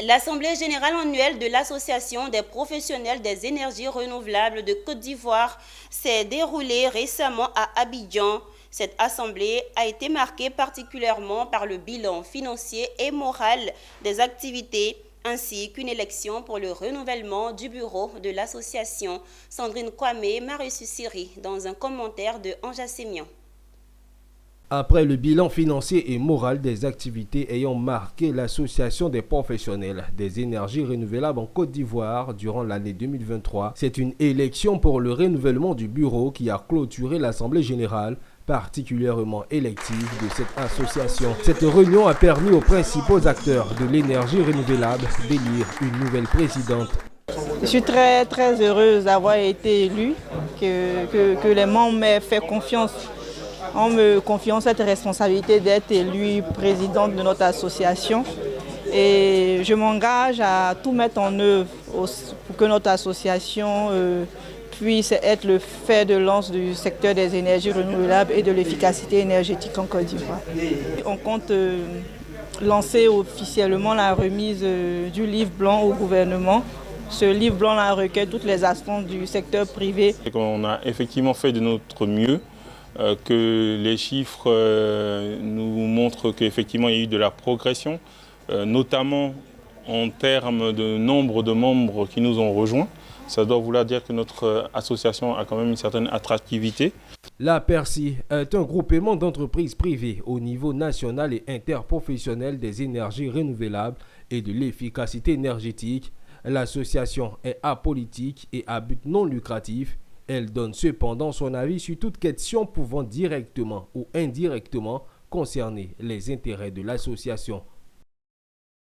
L'Assemblée générale annuelle de l'Association des professionnels des énergies renouvelables de Côte d'Ivoire s'est déroulée récemment à Abidjan. Cette assemblée a été marquée particulièrement par le bilan financier et moral des activités ainsi qu'une élection pour le renouvellement du bureau de l'association. Sandrine Kwame m'a reçu Siri dans un commentaire de Anja Sémian. Après le bilan financier et moral des activités ayant marqué l'Association des professionnels des énergies renouvelables en Côte d'Ivoire durant l'année 2023, c'est une élection pour le renouvellement du bureau qui a clôturé l'Assemblée générale particulièrement élective de cette association. Cette réunion a permis aux principaux acteurs de l'énergie renouvelable d'élire une nouvelle présidente. Je suis très heureuse d'avoir été élue, que les membres m'aient fait confiance. On me confie cette responsabilité d'être élue présidente de notre association et je m'engage à tout mettre en œuvre pour que notre association puisse être le fer de lance du secteur des énergies renouvelables et de l'efficacité énergétique en Côte d'Ivoire. On compte lancer officiellement la remise du livre blanc au gouvernement. Ce livre blanc recueille toutes les instances du secteur privé. On a effectivement fait de notre mieux. Que les chiffres nous montrent qu'effectivement il y a eu de la progression, notamment en termes de nombre de membres qui nous ont rejoints. Ça doit vouloir dire que notre association a quand même une certaine attractivité. La PERCI est un groupement d'entreprises privées au niveau national et interprofessionnel des énergies renouvelables et de l'efficacité énergétique. L'association est apolitique et à but non lucratif. Elle donne cependant son avis sur toute question pouvant directement ou indirectement concerner les intérêts de l'association.